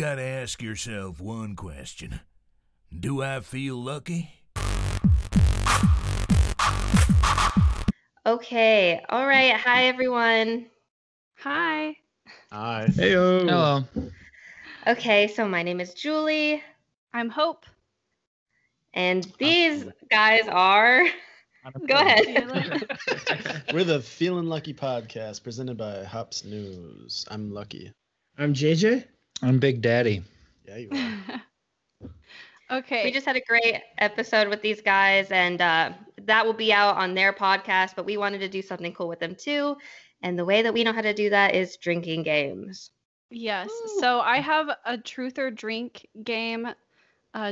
gotta ask yourself one question. Do I feel lucky? Okay. All right. Hi, everyone. Hi. Hi. Heyo. Hello. Okay, so my name is Julie, I'm Hope. and these guys are... Go ahead. We're the Feelin Lucky Podcast, presented by Hops News. I'm Lucky. I'm JJ. I'm Big Daddy. Yeah, you are. Okay. We just had a great episode with these guys, and that will be out on their podcast, but we wanted to do something cool with them too. And the way that we know how to do that is drinking games. Yes. So I have a truth or drink game.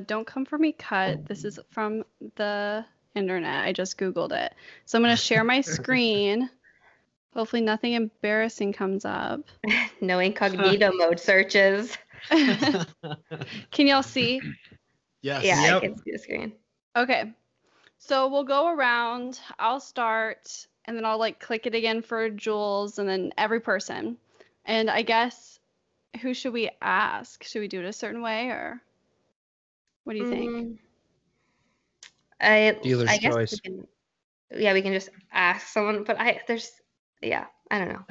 Don't come for me, cut. This is from the internet. I just Googled it. So I'm going to share my screen. Hopefully nothing embarrassing comes up. No incognito mode searches. Can y'all see? Yes. Yeah, Yep. I can see the screen. Okay. So we'll go around. I'll start, and then I'll click it again for Jules, and then every person. And I guess, who should we ask? Should we do it a certain way, or what do you think? Dealer's I guess choice. we can just ask someone, but I don't know.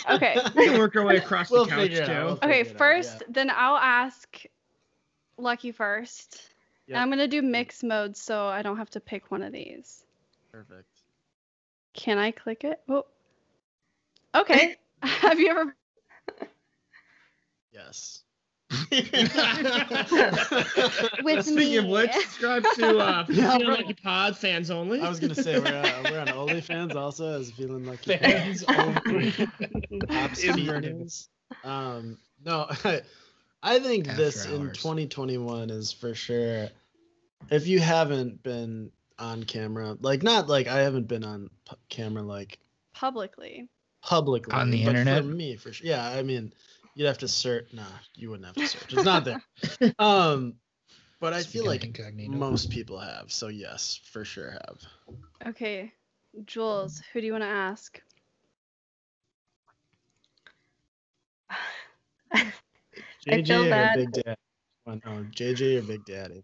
Okay. We can work our way across We'll the couch, figure it out. Joe. We'll Okay, figure it out, first, yeah. then I'll ask Lucky first. Yep. And I'm going to do mix mode so I don't have to pick one of these. Perfect. Can I click it? Oh. Okay. Have you ever... Yes. With Speaking me. of which, subscribe to Feelin Lucky Pod fans only. I was gonna say we're on OnlyFans also as Feelin Lucky Fans only. Hops Inverted. News. No, I think After this in hours. 2021 is for sure. If you haven't been on camera, not like I haven't been on camera Publicly. publicly On the but internet? For me, for sure. Yeah, I mean, you'd have to search. Nah, you wouldn't have to search. It's not there. But I feel Speaking of like incognito. most people have. So yes, for sure have. Okay. Jules, who do you want to ask? I feel JJ or bad. Big Daddy? No, JJ or Big Daddy?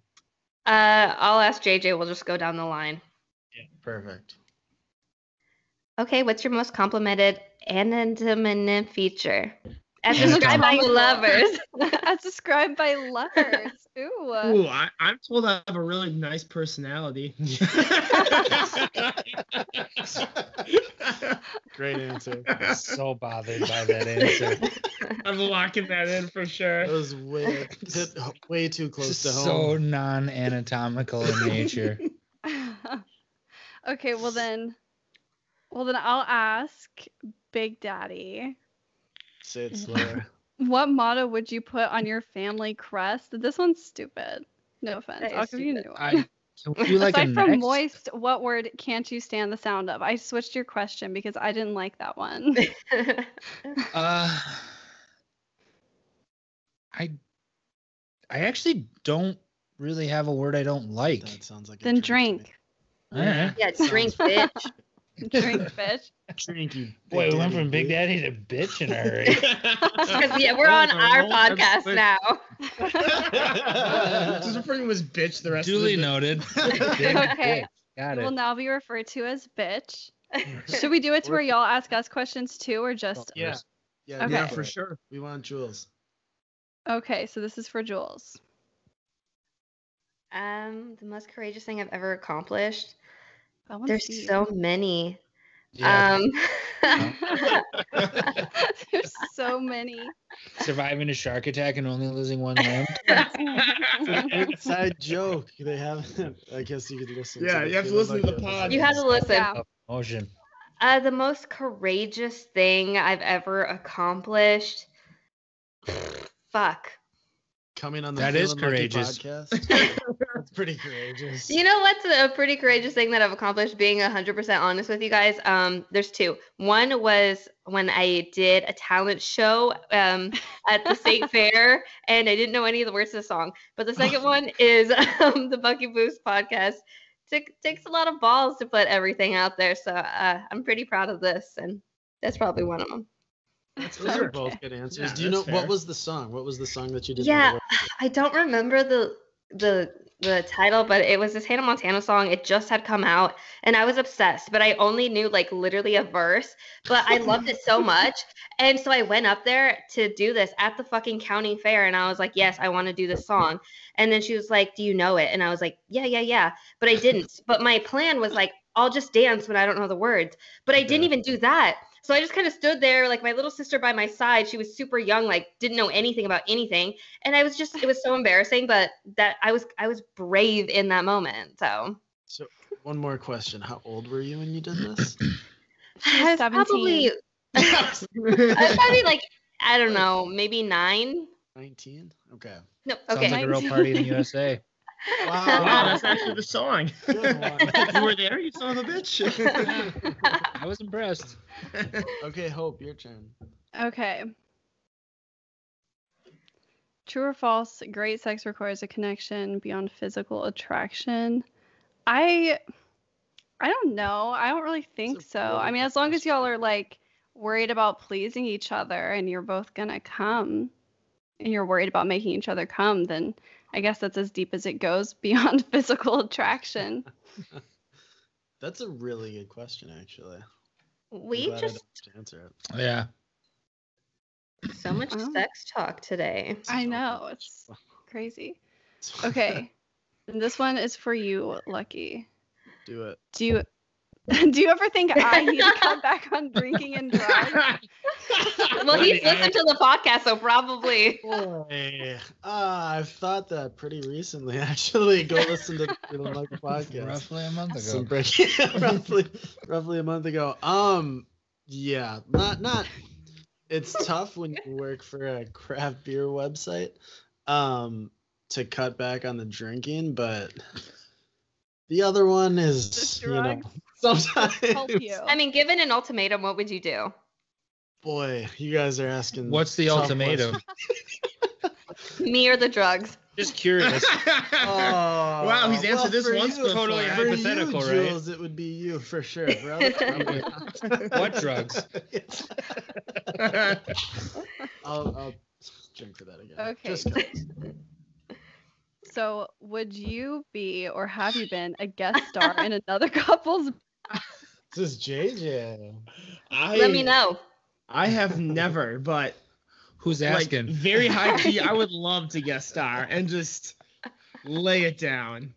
I'll ask JJ. We'll just go down the line. Yeah, perfect. Okay, what's your most complimented and intimate feature? As described by your lovers. As described by lovers. Ooh. Ooh, I'm told I have a really nice personality. Great answer. So bothered by that answer. I'm locking that in for sure. That was way too close to home. So non-anatomical in nature. Okay, well then I'll ask Big Daddy. Say it slower. What motto would you put on your family crest? This one's stupid. No offense. That is I'll give you a new stupid. one. Can we do like a Aside from next? moist, what word can't you stand the sound of? I switched your question because I didn't like that one. I actually don't really have a word I don't like. That sounds like a Then drink. drink. All right. Yeah, drink, bitch. Drink, fish. Drink, you. Boy, we went Daddy from Big bitch. Daddy to bitch in a hurry. Because we're on our podcast now. Just referring to as bitch the rest Duly of the noted. Big Okay. bitch. Got It will it. now be referred to as bitch. Should we do it to where y'all ask us questions too, or just... Yeah. Yeah, Okay. Yeah, go for it. sure. We want Jules. Okay, so this is for Jules. The most courageous thing I've ever accomplished. That one's There's deep. so many. Yeah. There's so many. Surviving a shark attack and only losing one limb. Inside joke. They haven't. I guess you could listen. Yeah, the you have to Feelin listen to the Lucky pod. episode. You had to listen. Yeah. Motion. The most courageous thing I've ever accomplished. Fuck. Coming on the That is Feelin Lucky courageous. podcast. That's pretty courageous. You know what's a pretty courageous thing that I've accomplished, being 100% honest with you guys? There's two. One was when I did a talent show at the state fair, and I didn't know any of the words to the song. But the second one is the Bucky Booze podcast. Takes a lot of balls to put everything out there, so I'm pretty proud of this, and that's probably one of them. That's Those are fair. both good answers. Yeah, Do you know that's what fair. was the song? What was the song that you did? Yeah, I don't remember the title, but it was this Hannah Montana song. It just had come out, and I was obsessed. But I only knew like literally a verse, but I loved it so much, and so I went up there to do this at the fucking county fair, and I was like, yes, I want to do this song. And then she was like, do you know it? And I was like, yeah. But I didn't. But my plan was like, I'll just dance when I don't know the words. But I didn't even do that. So I just kind of stood there, like my little sister by my side. She was super young, like didn't know anything about anything, and it was so embarrassing. But that I was brave in that moment. So one more question: how old were you when you did this? I was 17. I was probably like I don't know, maybe 9. 19. Okay. No, Sounds okay. like a real party in the USA. Wow, that's actually the song. Good one. You were there, you son of a bitch. I was impressed. Okay, Hope, your turn. Okay. True or false? Great sex requires a connection beyond physical attraction. I don't know. I don't really think It's a so. really I mean, good as long as question. y'all are like worried about pleasing each other and you're both gonna come and you're worried about making each other come, then I guess that's as deep as it goes beyond physical attraction. That's a really good question, actually. I'm We glad I just don't have to answer it. Yeah. so much Oh. sex talk today. I know, it's crazy. Okay. And this one is for you, Lucky. Do it. Do you ever think I need to cut back on drinking and drugs? Well, he's listened to the podcast, so probably. Boy, I've thought that pretty recently. Actually, go listen to the Feelin Lucky Podcast. Roughly a month ago. Some roughly a month ago. Yeah, not. It's tough when you work for a craft beer website, to cut back on the drinking, but the other one is, The drugs sometimes. help you. I mean, given an ultimatum, what would you do? Boy, you guys are asking. What's the tough ultimatum? Me or the drugs? Just curious. Wow, he's answered this for once you- before. Totally For hypothetical, you, right? Jules, it would be you for sure, bro. Probably not. What drugs? I'll drink for that again. Okay. Just 'cause. So, would you be or have you been a guest star in another couple's? This is JJ. Let me know. I have never, but Who's like asking? very high key, I would love to guest star and just lay it down.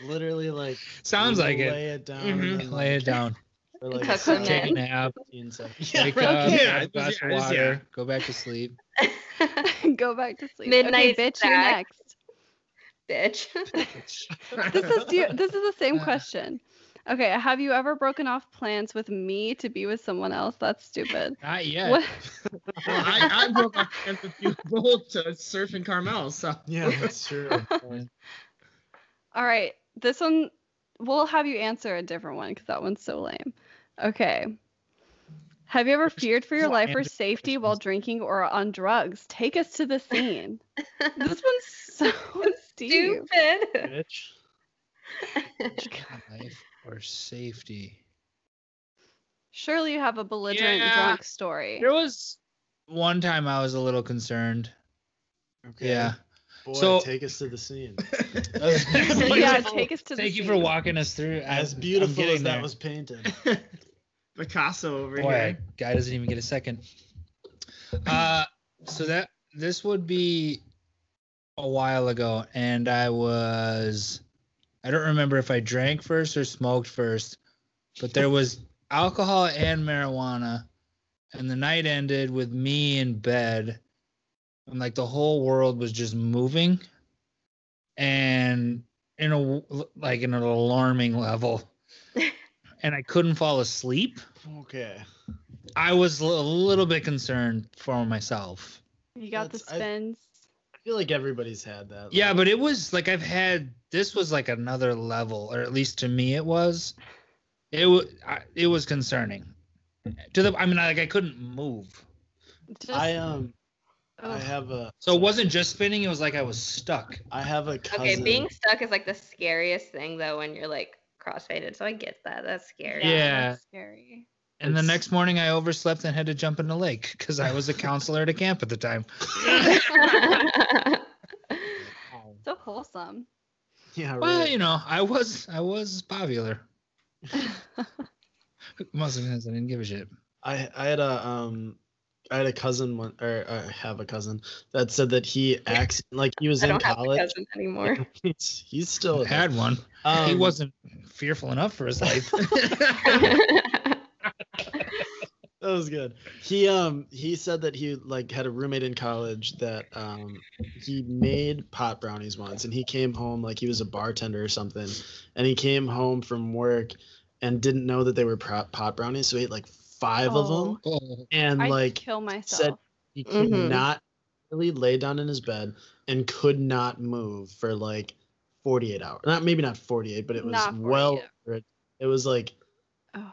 Literally, like. Sounds like it. Lay it down. Mhm. And then, Lay it down. for like Tuck a them Take a in. nap. 15 seconds. Wake right. up. Yeah, Have a glass of yeah. water. Go back to sleep. Go back to sleep. Midnight okay, bitch, you're snack. next. Bitch. This is the same question. Okay, have you ever broken off plans with me to be with someone else? That's stupid. Not yet. What? Well, I broke up plans with you both to surf in Carmel, so. Yeah, that's true. All right, this one, we'll have you answer a different one because that one's so lame. Okay. Have you ever feared for your life or safety while drinking or on drugs? Take us to the scene. This one's so steep. Stupid. Bitch. Life or safety. Surely you have a belligerent Yeah. drunk story. There was one time I was a little concerned. Okay. Yeah. Boy, So- take us to the scene. Yeah, take us to the Thank you scene. for walking us through. As I'm beautiful getting as that there. was painted. Picasso over Boy, here. guy doesn't even get a second. So this would be a while ago, and I don't remember if I drank first or smoked first, but there was alcohol and marijuana, and the night ended with me in bed, and like the whole world was just moving, and in an alarming level, and I couldn't fall asleep. Okay. I was a little bit concerned for myself. You got the That's- spins. I feel like everybody's had that. Yeah, like- but it was like this was like another level, or at least to me it was. It was concerning. I couldn't move. Just, I ugh. have a So it wasn't just spinning, it was like I was stuck. I have a cousin. Okay, being stuck is like the scariest thing though when you're like crossfaded. So I get that. That's scary. Yeah. That's scary. And the next morning I overslept and had to jump in the lake because I was a counselor at a camp at the time. So wholesome. Yeah, Well, right. you know, I was popular. Mostly because I didn't give a shit. I had a cousin or I have a cousin that said that he acts like he was I in don't have a college. cousin anymore. He's still Had one. He wasn't fearful enough for his life. That was good. He said that he like had a roommate in college that he made pot brownies once, and he came home like he was a bartender or something, and he came home from work and didn't know that they were pot brownies, so he ate like 5 of them, Oh, and I'd like kill said myself. he could Mhm. not really lay down in his bed and could not move for like 48 hours. Maybe not 48, but it was Not well 48. over it. It was like Oh.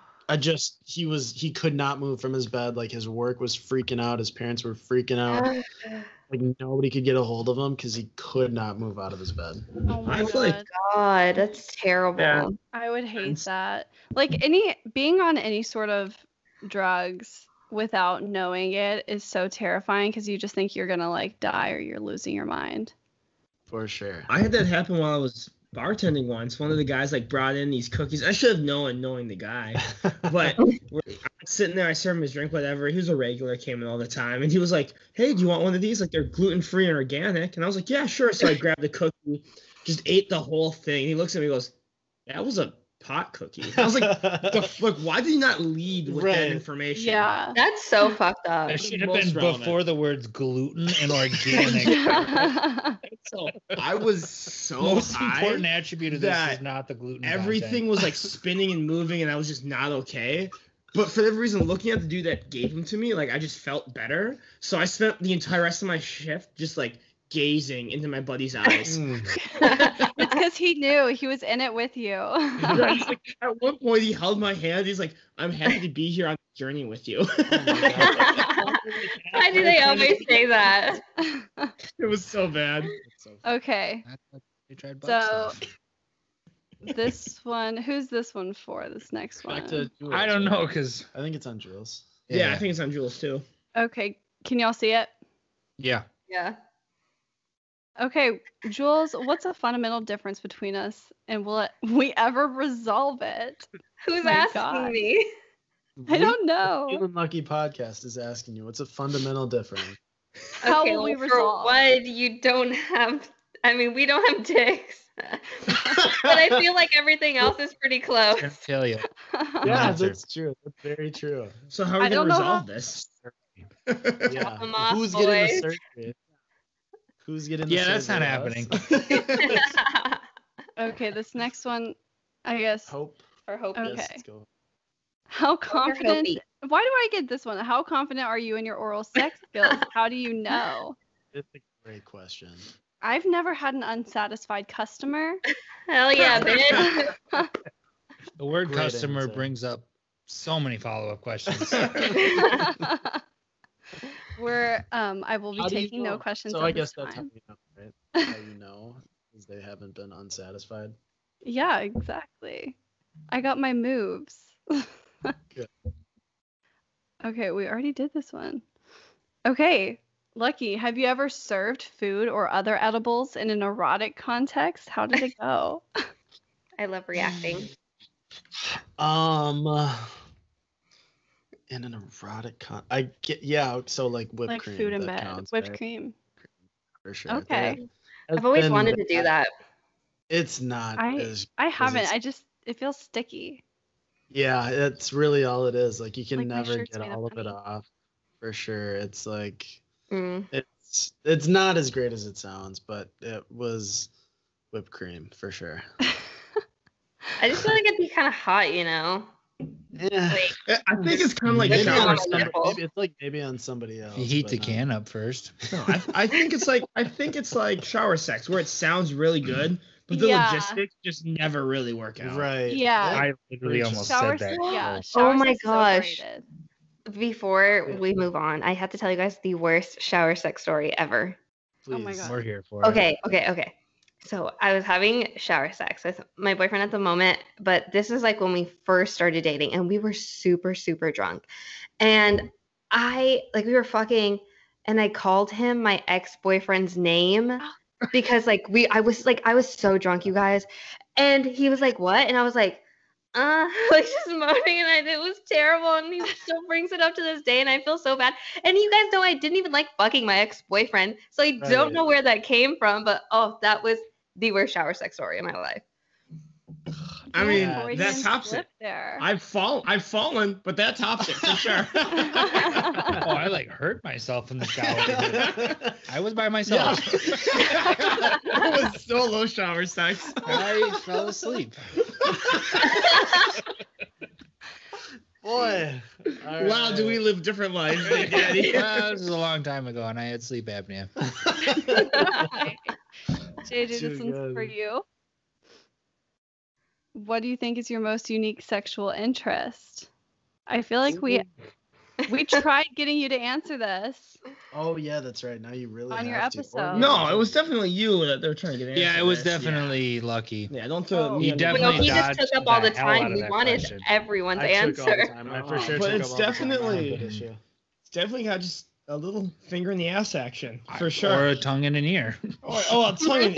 he could not move from his bed. Like his work was freaking out. His parents were freaking out. Like nobody could get a hold of him because he could not move out of his bed. Oh my I feel like- god. God, that's terrible. Yeah. I would hate Friends. that. Like being on any sort of drugs without knowing it is so terrifying because you just think you're gonna like die or you're losing your mind. For sure. I had that happen while I was bartending once. One of the guys like brought in these cookies. I should have known knowing the guy. But I'm sitting there, I served him his drink, whatever. He was a regular, came in all the time. And he was like, hey, do you want one of these? Like, they're gluten-free and organic. And I was like, yeah, sure. So I grabbed the cookie, just ate the whole thing. He looks at me and goes, that was a pot cookie. I was like, why did you not lead with that Right. information? Yeah. That's so fucked up. that should have most been relevant. before the words gluten and organic. So I was so Most high. important attribute of this that is not the gluten. Everything was like spinning and moving, and I was just not okay. But for whatever reason, looking at the dude that gave them to me, like I just felt better. So I spent the entire rest of my shift just like gazing into my buddy's eyes. It's because he knew he was in it with you. Yeah, he's like, at one point, he held my hand. He's like, "I'm happy to be here on the journey with you." Why do they always say that? It was so bad. Okay. They tried butt So stuff. this one, who's this one for? This next Back one. to Jules, I don't right? know because I think it's on Jules. Yeah, I think it's on Jules too. Okay. Can y'all see it? yeah. Yeah. Okay, Jules, what's a fundamental difference between us, and will we ever resolve it? Who's My asking God. me? I don't know. Feelin Lucky Podcast is asking you what's a fundamental difference. How Okay, will we well, resolve? For one, you don't have. I mean, we don't have dicks. But I feel like everything else is pretty close. Can't tell you. Yeah, answer. that's true. That's very true. So how are we I gonna don't know resolve how- this? Yeah. them off, Who's getting the boys. surgery? Who's getting the Yeah, that's not surgery? happening. Us? Okay, this next one, I guess. Hope. For hope. Okay. Yes, let's go. How You're confident? Hopi. Why do I get this one? How confident are you in your oral sex skills? How do you know? It's a great question. I've never had an unsatisfied customer. Hell yeah, bitch. The word Great customer answer. brings up so many follow-up questions. Where I will be How do you taking no know? questions. So at I this guess that's how time. you know, right? How you know is they haven't been unsatisfied. Yeah, exactly. I got my moves. Good. Okay, we already did this one. Okay, Lucky, have you ever served food or other edibles in an erotic context? How did it go? I love reacting. In an erotic I get so like whipped Like cream. food in that bed, counts, whipped right? cream. For sure. Okay. I've always wanted to do that. It's not as I haven't. it's- It feels sticky. yeah, that's really all it is. Like you can Like, my never shirt's get made of all of it honey. off. For sure. It's like Mm. it's not as great as it sounds, but it was whipped cream for sure. I just feel like it'd be kind of hot, you know? Yeah. Like, I think it's kind of like Maybe Maybe shower on on sex. sex. somebody, it's like maybe on somebody else. If you heat but the not- can up first. No, I think it's like shower sex where it sounds really good, but the Yeah. logistics just never really work out. Right. Yeah. I literally Preach. almost Shower said sex. that. Yeah. Oh shower my sex is gosh. overrated. before we move on, I have to tell you guys the worst shower sex story ever. Oh my Please. God. We're here for it. Okay. So I was having shower sex with my boyfriend at the moment, but this is like when we first started dating and we were super, super drunk. And we were fucking and I called him my ex-boyfriend's name because I was so drunk, you guys. And he was like, what? And I was like, like just moaning, and it was terrible, and he still brings it up to this day, and I feel so bad. And you guys know I didn't even like fucking my ex-boyfriend, so I don't know where that came from, but that was the worst shower sex story in my life. I mean, that tops it. There. I've fallen, but that tops it for sure. I hurt myself in the shower. I was by myself. It was solo shower sex. I fell asleep. Boy. Wow, do we live different lives, Big Daddy? This was a long time ago, and I had sleep apnea. JJ, this one's for you. What do you think is your most unique sexual interest? I feel like we tried getting you to answer this. Oh yeah, that's right. Now you really on your have to. episode. No, it was definitely you that they're trying to get answer. Yeah, it was definitely Lucky. Yeah, don't throw You me. definitely He just took up all the time. We wanted question. everyone's I took all the answer. time. I for sure But took it's up all the time. definitely- Good issue. It's definitely got just a little finger in the ass action for sure. Or a tongue in an ear. A tongue in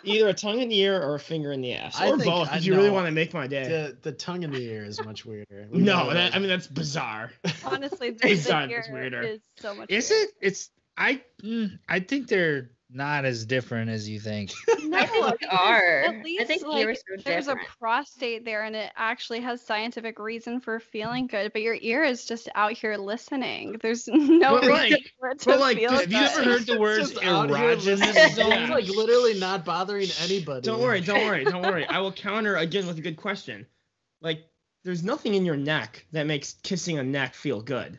either a tongue in the ear or a finger in the ass, I or think- both. I If you really know. want to make my day. The tongue in the ear is much weirder. No, that's bizarre. Honestly, It's the not ear weirder. is so much. Is weirder. it? It's I think they're not as different as you think. No, I think they are. At least I think like, ears are there's a different. prostate there, and it actually has scientific reason for feeling good. But your ear is just out here listening. There's no But, reason like- for it to but, like, feel have Have good. you ever heard the words Just out here listening. erogenous It's zone? like literally not bothering anybody. Don't worry. I will counter again with a good question. Like, there's nothing in your neck that makes kissing a neck feel good,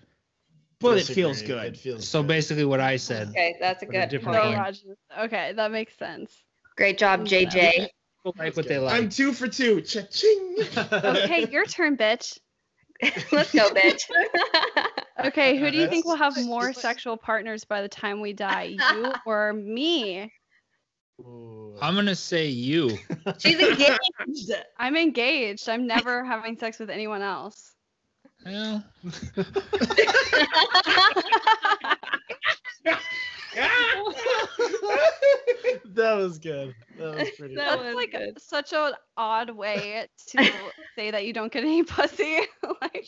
but it feels Disagree. good. It feels So good. basically what I said. Okay, that's a But a good different point. point. Okay, that makes sense. Great job, JJ. People like what they I'm like. 2 for 2. Cha-ching. Okay, your turn, bitch. Let's go, bitch. Okay, who do you think will have That's- more sexual partners by the time we die, you or me? Ooh. I'm gonna say you. She's engaged. I'm engaged. I'm never having sex with anyone else. Well, That was good. That was pretty That good. That's was like good. such an odd way to say that you don't get any pussy. Like,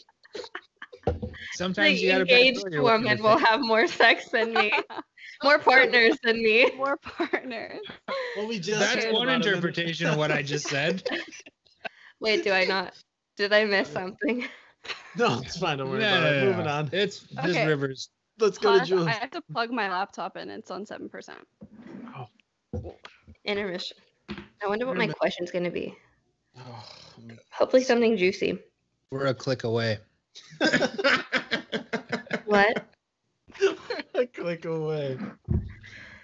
sometimes you The gotta engaged backdoor your way woman with will it. have more sex than me. More partners than me. more partners. Well, we just That's talked one about it in- interpretation of what I just said. Wait, do I not? Did I miss something? No, it's fine. Don't worry about it. Moving on. It's just Okay. Rivers. Let's go to Plus, Jules. I have to plug my laptop in. It's on 7%. Intermission. I wonder what my question's going to be. Oh, Hopefully something juicy. We're a click away. What? a click away.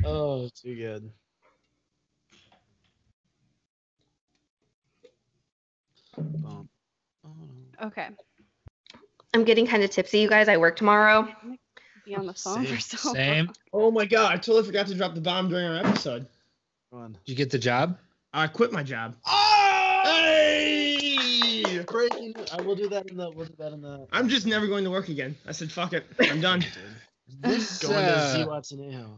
Oh, too good. Bum. Oh, Okay. I'm getting kind of tipsy, you guys. I work tomorrow. Be on the phone for Same. so long. Same. Oh my god, I totally forgot to drop the bomb during our episode. come on. Did you get the job? I quit my job. Hey! Breaking. I will do that in the. We'll do that in the. I'm just never going to work again. I said, fuck it. I'm done. This Going to Z Watson Aho.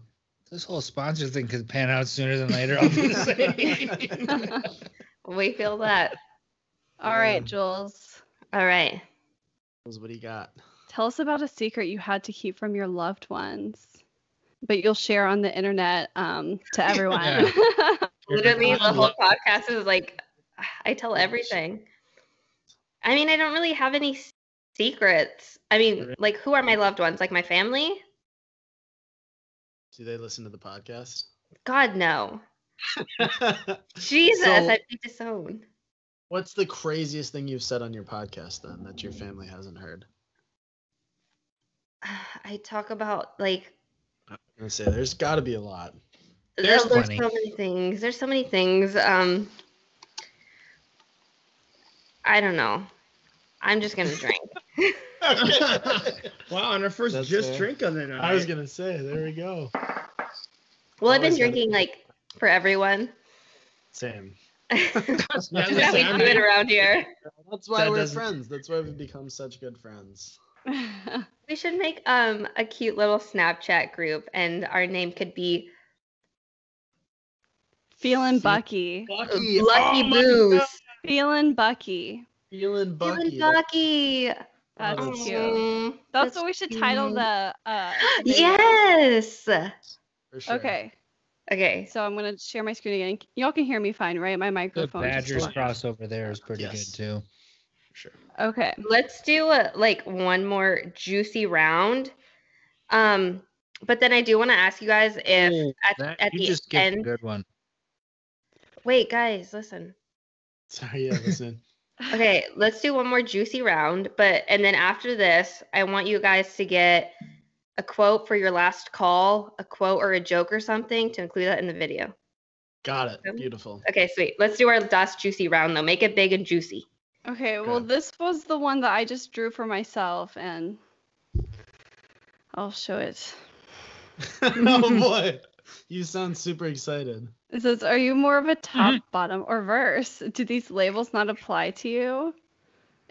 this whole sponsor thing could pan out sooner than later. I'll be saying. We feel that. All right, Jules. All right. What do you got? Tell us about a secret you had to keep from your loved ones, but you'll share on the internet to everyone. Literally, the whole podcast is like, I tell everything. I mean, I don't really have any secrets. I mean, like, who are my loved ones? Like my family? Do they listen to the podcast? God, no. Jesus, So- I'd be disowned. What's the craziest thing you've said on your podcast then that your family hasn't heard? I talk about, like, I'm gonna say there's got to be a lot. There's there's plenty. so many things. There's so many things. I don't know. I'm just gonna drink. Wow, on our first That's just fair. drink of the night. I was gonna say there we go. Well, I've been Always gotta- drinking like for everyone. Same. That's Yeah, how we listen, do it around here. That's why That we're doesn't- friends. That's why we've become such good friends. We should make a cute little Snapchat group, and our name could be Feelin Bucky. Bucky. Lucky oh my Booze. God. Feelin Bucky. Feelin Bucky. Feelin Bucky. That's that's cute. Mm, That's what we should title cute. the video. Yes. For sure. Okay. Okay. So I'm gonna share my screen again. Y'all can hear me fine, right? My The microphone. just Badgers works. crossover there is pretty Yes. good too. For sure. Okay. Let's do like one more juicy round. But then I do want to ask you guys if at You the just skipped a end. good one. Wait, guys, listen. Sorry, yeah, listen. Okay, let's do one more juicy round, and then after this, I want you guys to get a quote for your last call, a quote or a joke or something to include that in the video. Got it. Beautiful. Okay, sweet. Let's do our last juicy round though. Make it big and juicy. Okay, well, Okay. this was the one that I just drew for myself, and I'll show it. Oh boy. You sound super excited. It says, "Are you more of a top, bottom, or verse? Do these labels not apply to you?"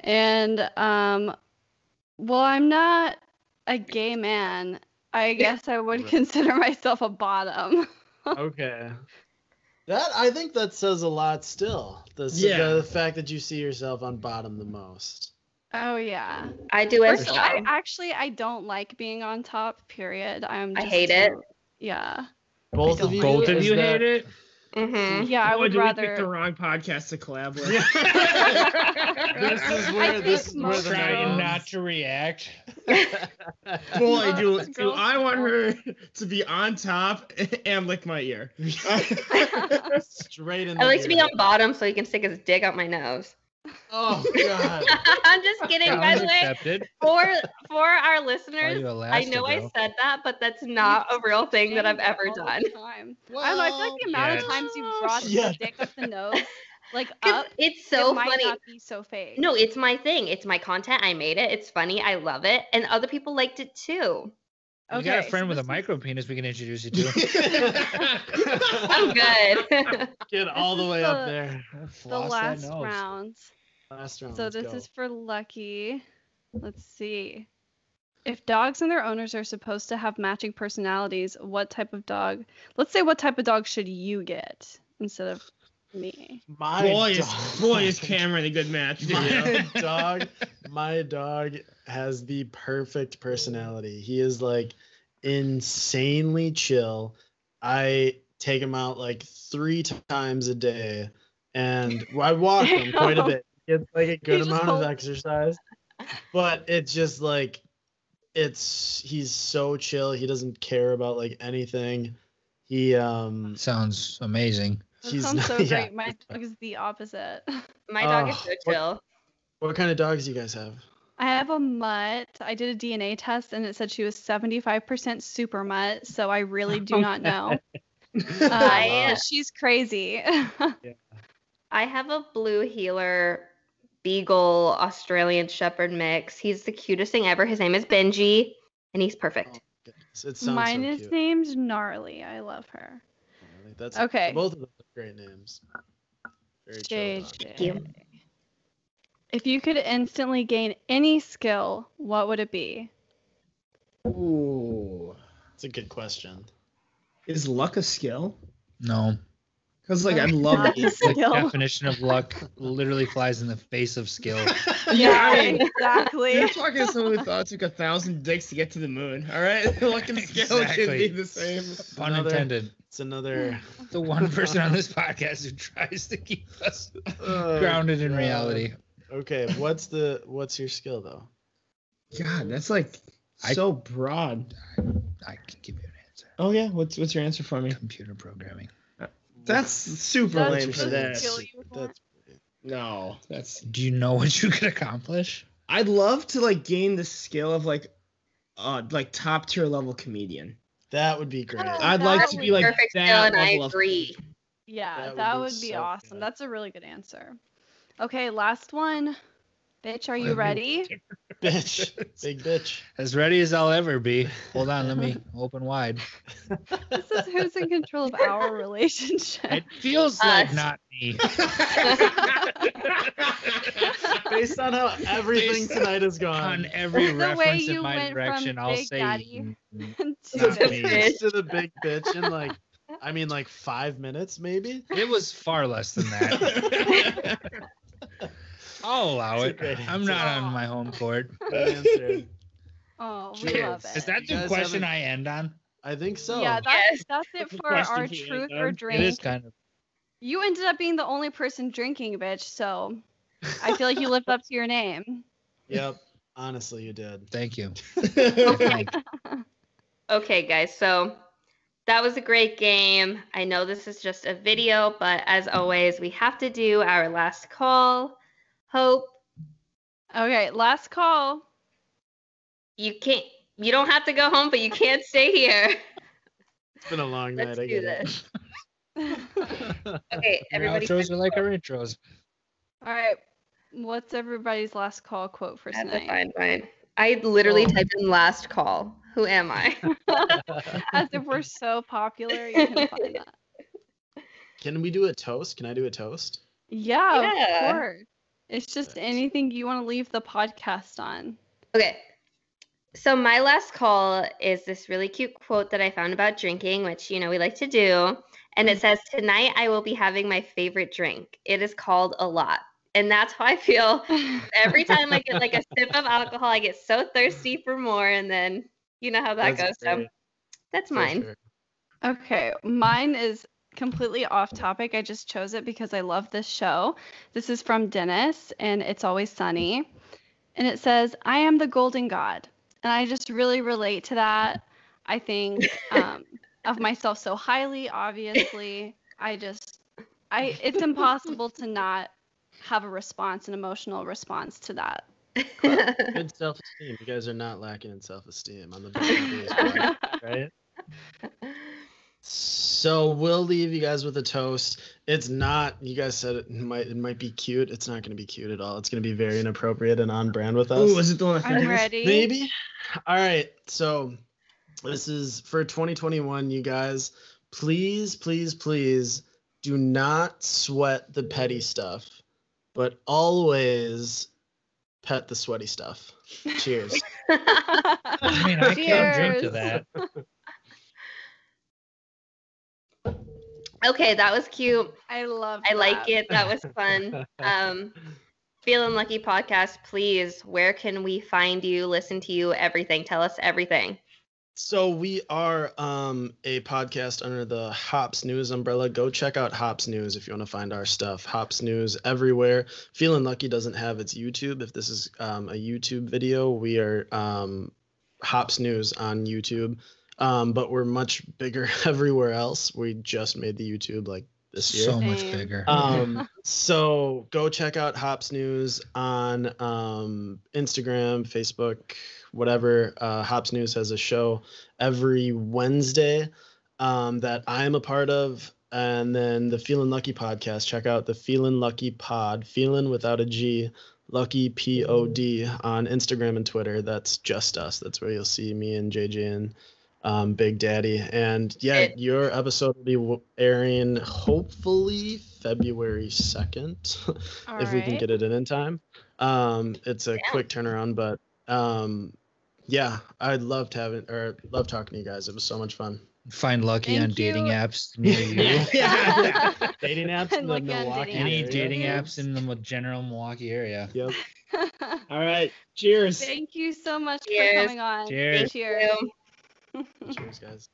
And well, I'm not a gay man. I guess I would Right. consider myself a bottom. Okay. I think that says a lot still. Yeah. The fact that you see yourself on bottom the most. Oh yeah. I do as First, well. I don't like being on top. Period. I hate it. Yeah. Both of you. Both of Is you that- hate it? Mm-hmm. Yeah, I Boy, would did we pick the rather. wrong podcast to collab with. This is I where think this is where most the Trying girls- not to react. Boy, do Girls I want don't. her to be on top and lick my ear. Straight in. I the like to be ear. on bottom so he can stick his dick out my nose. Oh god. I'm just kidding, by Challenge the way. accepted. For our Call listeners, you I know I Elastigirl. said that, but that's not a real thing that I've ever All the done. time. I don't know. I feel like the amount yes. of times you've brought Yeah. the dick up the nose, like 'Cause up, it's so it might funny. not be so fake. No, it's my thing. It's my content. I made it. It's funny. I love it. And other people liked it too. You got a so friend with a this micro penis we can introduce you to. I'm good. Get all the is way up the- there. The Floss that last nose. round. Last round. So let's this go. is for Lucky. Let's see. If dogs and their owners are supposed to have matching personalities, what type of dog? Let's say what type of dog should you get instead of me? Boy, is Cameron a good match for you. My dog has the perfect personality. He is like insanely chill. I take him out like 3 times a day, and I walk him quite a bit. He gets like a good He just amount of holds- exercise, but it's just like he's so chill. He doesn't care about like anything. He Sounds amazing. That he's sounds not- so yeah. great. My dog is the opposite. My dog is Oh, so chill. What kind of dogs do you guys have? I have a mutt. I did a DNA test and it said she was 75% super mutt, so I really do not know. I- She's crazy. I have a blue heeler beagle Australian shepherd mix. He's the cutest thing ever. His name is Benji, and he's perfect. Goodness, it sounds Mine so is cute. named Gnarly. I love her. That's Okay. Both of them are great names. Very chill dogs. JJ. If you could instantly gain any skill, what would it be? Ooh. That's a good question. Is luck a skill? No. Because like I'd love Not to. a The skill. definition of luck literally flies in the face of skill. Yeah, I mean, exactly. You're talking to someone who thought it took 1,000 dicks to get to the moon. All right, luck and skill should Exactly. be the same. Pun Another- intended. It's another The one person on this podcast who tries to keep us Oh, grounded in God. reality. Okay, what's your skill though? God, that's like I- so broad. I can give you an answer. Oh yeah, what's your answer for me? Computer programming. That's super That's lame just for a that. skill you want. That's No, that's. Do you know what you could accomplish? I'd love to like gain the skill of like top tier level comedian. that would be great. Oh, I'd like that to would be be like Perfect that skill, and I level of- agree. Yeah, That that would would be be so awesome. good. That's a really good answer. Okay, last one. Bitch, are you ready? Bitch. Big bitch. As ready as I'll ever be. Hold on, let me open wide. This is who's in control of our relationship. It feels like not me. Based on how everything tonight is gone. On every The way reference you in my went direction, from I'll Big say Daddy mm, to not the me. bitch. To the big bitch in like 5 minutes maybe. It was far less than that. I'll allow That's a it. great I'm not on my home court. Good answer. Oh, we Cheers. love it. Is that You the guys question haven't- I end on? I think so. Yeah, Yes. that's it That's a for question our for you, truth Ethan. or It is drink. kind of. You ended up being the only person drinking, bitch, so I feel like you lived up to your name. Yep. Honestly, you did. Thank you. Okay, guys, so that was a great game. I know this is just a video, but as always, we have to do our last call. Hope, Okay, last call. you don't have to go home, but you can't stay here. It's been a long night. Let's I do get this. it. Okay, Your everybody. outros are like our intros. All right, what's everybody's last call quote for I have to tonight? find mine. I literally Oh. typed in last call. Who am I? As if we're so popular, you can find that. Can we do a toast? Can I do a toast? Yeah, Yeah. of course. It's just anything you want to leave the podcast on. Okay. So my last call is this really cute quote that I found about drinking, which, we like to do. And it says, "Tonight I will be having my favorite drink. It is called a lot." And that's how I feel every time I get like a sip of alcohol. I get so thirsty for more, and then you know how that That's goes. So great. that's For mine. sure. Okay, mine is completely off topic. I just chose it because I love this show. This is from Dennis, and It's Always Sunny. And it says, "I am the golden god." And I just really relate to that. I think of myself so highly, obviously. It's impossible to not have a response, an emotional response to that. Good self-esteem. You guys are not lacking in self-esteem on the Bucky Booze podcast, right? So we'll leave you guys with a toast. It's not. You guys said it might be cute. It's not going to be cute at all. It's going to be very inappropriate and on brand with us. Ooh, is it the one I think I'm it is? ready. Maybe. All right. So this is for 2021. You guys, please, please, please do not sweat the petty stuff, but always pet the sweaty stuff. Cheers. I mean, I can't drink to Cheers. that. Okay, that was cute. I love I like that. it. That was fun. Feelin Lucky Podcast, please, where can we find you, listen to you, everything? Tell us everything. So we are a podcast under the Hops News umbrella. Go check out Hops News if you want to find our stuff. Hops News everywhere. Feelin Lucky doesn't have its YouTube. If this is a YouTube video, we are Hops News on YouTube. But we're much bigger everywhere else. We just made the YouTube like this year. So much Same. bigger. So go check out Hops News on Instagram, Facebook, whatever. Hops News has a show every Wednesday that I'm a part of. And then the Feelin Lucky podcast. Check out the Feelin Lucky Pod, Feelin without a G, Lucky Pod on Instagram and Twitter. That's just us. That's where you'll see me and JJ and Big Daddy. And yeah, your episode will be airing hopefully February 2nd if we can get it in time. It's a quick turnaround, but yeah, I'd love talking to you guys. It was so much fun. Find Lucky Thank on dating you. apps near you. Dating apps in the Lucky on Milwaukee dating Any area. dating apps in the general Milwaukee area. Yep. All right. Cheers. Thank you so much Cheers. for coming on. Cheers. Cheers. You. Cheers, guys.